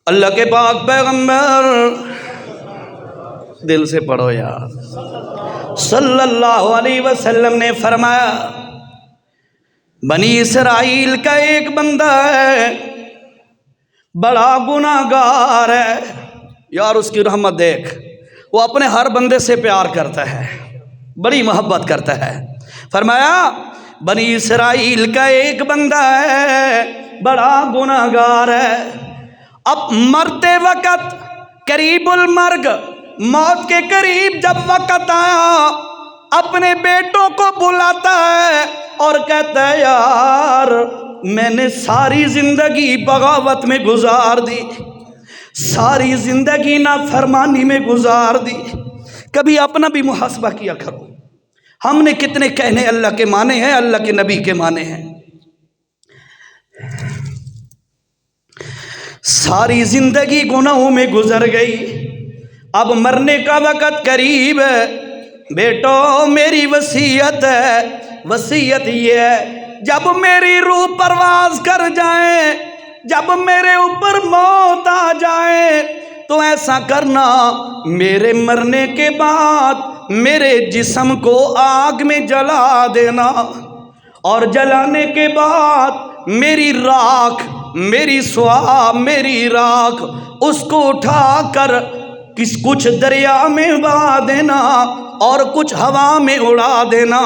اللہ کے پاک پیغمبر، دل سے پڑھو یار، صلی اللہ علیہ وسلم نے فرمایا بنی اسرائیل کا ایک بندہ ہے، بڑا گناہ گار ہے۔ یار اس کی رحمت دیکھ، وہ اپنے ہر بندے سے پیار کرتا ہے، بڑی محبت کرتا ہے۔ فرمایا بنی اسرائیل کا ایک بندہ ہے، بڑا گناہ گار ہے، اب مرتے وقت قریب المرگ، موت کے قریب جب وقت آیا، اپنے بیٹوں کو بلاتا ہے اور کہتا ہے یار میں نے ساری زندگی بغاوت میں گزار دی، ساری زندگی نافرمانی میں گزار دی، کبھی اپنا بھی محاسبہ کیا کرو، ہم نے کتنے کہنے اللہ کے مانے ہیں، اللہ کے نبی کے مانے ہیں۔ ساری زندگی گناہوں میں گزر گئی، اب مرنے کا وقت قریب ہے، بیٹو میری وصیت ہے، وصیت یہ ہے جب میری روح پرواز کر جائے، جب میرے اوپر موت آ جائے تو ایسا کرنا میرے مرنے کے بعد میرے جسم کو آگ میں جلا دینا، اور جلانے کے بعد میری راکھ، میری سواب، میری راکھ اس کو اٹھا کر کچھ دریا میں بہا دینا اور کچھ ہوا میں اڑا دینا۔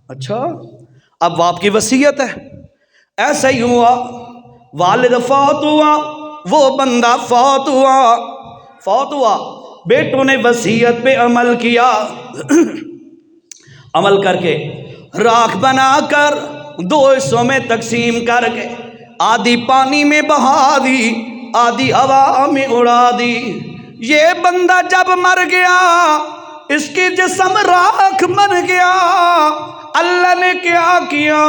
اچھا اب آپ کی وصیت ہے۔ ایسا ہی ہوا، والد فوت ہوا، وہ بندہ فوت ہوا، بیٹوں نے وصیت پہ عمل کیا، عمل کر کے راکھ بنا کر 2 حصوں میں تقسیم کر کے آدھی پانی میں بہا دی، آدھی ہوا میں اڑا دی۔ یہ بندہ جب مر گیا، اس کی جسم راکھ بن گیا، اللہ نے کیا کیا؟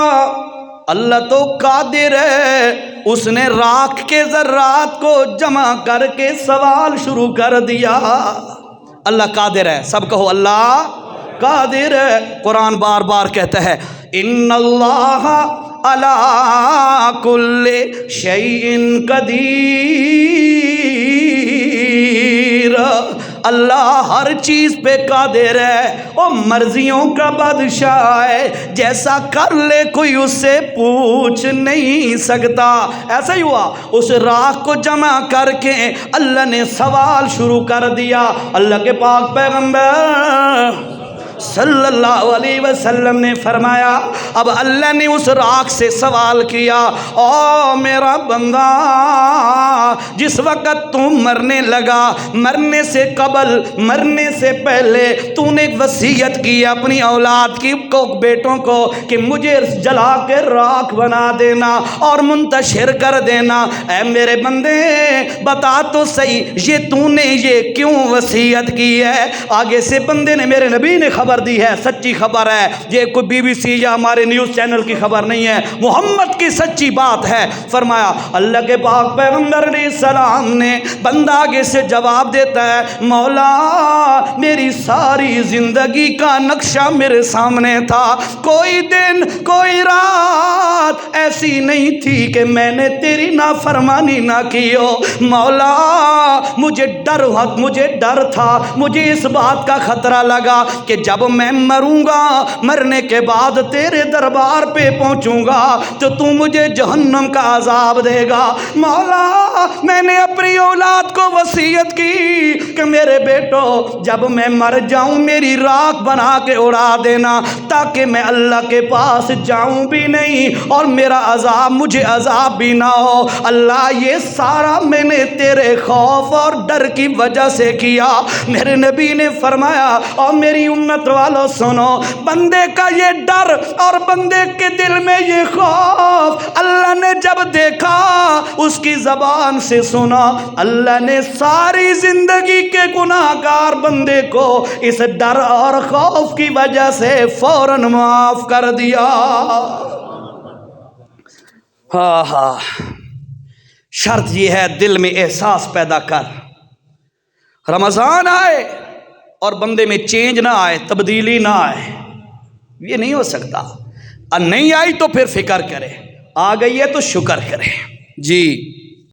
اللہ تو قادر ہے، اس نے راکھ کے ذرات کو جمع کر کے سوال شروع کر دیا۔ اللہ قادر ہے، سب کہو اللہ قادر ہے۔ قرآن بار بار کہتا ہے ان اللہ علی کل شیء قدیر، اللہ ہر چیز پہ قادر ہے، وہ مرضیوں کا بادشاہ ہے، جیسا کر لے کوئی اس سے پوچھ نہیں سکتا۔ ایسا ہی ہوا، اس راکھ کو جمع کر کے اللہ نے سوال شروع کر دیا۔ اللہ کے پاک پیغمبر صلی اللہ علیہ وسلم نے فرمایا اب اللہ نے اس راکھ سے سوال کیا، او میرا بندہ، جس وقت تو مرنے لگا، مرنے سے قبل، مرنے سے پہلے تو نے ایک وصیت کی اپنی اولاد کی کو، بیٹوں کو، کہ مجھے جلا کے راکھ بنا دینا اور منتشر کر دینا۔ اے میرے بندے بتا تو صحیح، یہ تو نے یہ کیوں وصیت کی ہے؟ آگے سے بندے نے، میرے نبی نے خبر دی ہے، سچی خبر ہے، یہ کوئی بی بی سی یا ہمارے نیوز چینل کی خبر نہیں ہے، محمد کی سچی بات ہے۔ فرمایا اللہ کے پاک پیغمبر علیہ السلام نے، بندہ آگے سے جواب دیتا ہے مولا میری ساری زندگی کا نقشہ میرے سامنے تھا، کوئی دن کوئی رات ایسی نہیں تھی کہ میں نے تیری نافرمانی نہ کی ہو۔ مولا مجھے ڈر تھا، مجھے اس بات کا خطرہ لگا کہ جب میں مروں گا، مرنے کے بعد تیرے دربار پہ پہنچوں گا تو تو مجھے جہنم کا عذاب دے گا۔ مولا میں نے اپنی اولاد کو وصیت کی کہ میرے بیٹو جب میں مر جاؤں میری راکھ بنا کے اڑا دینا، تاکہ میں اللہ کے پاس جاؤں بھی نہیں اور میرا عذاب، مجھے عذاب بھی نہ ہو۔ اللہ یہ سارا میں نے تیرے خوف اور ڈر کی وجہ سے کیا۔ میرے نبی نے فرمایا اور میری امت والوں سنو، بندے کا یہ ڈر اور بندے کے دل میں یہ خوف اللہ نے جب دیکھا، اس کی زبان سے سنا، اللہ نے ساری زندگی کے گناہ گار بندے کو اس ڈر اور خوف کی وجہ سے فوراً معاف کر دیا۔ ہاں شرط یہ ہے دل میں احساس پیدا کر، رمضان آئے اور بندے میں چینج نہ آئے، تبدیلی نہ آئے، یہ نہیں ہو سکتا۔ اور نہیں آئی تو پھر فکر کرے، آ گئی ہے تو شکر کرے۔ جی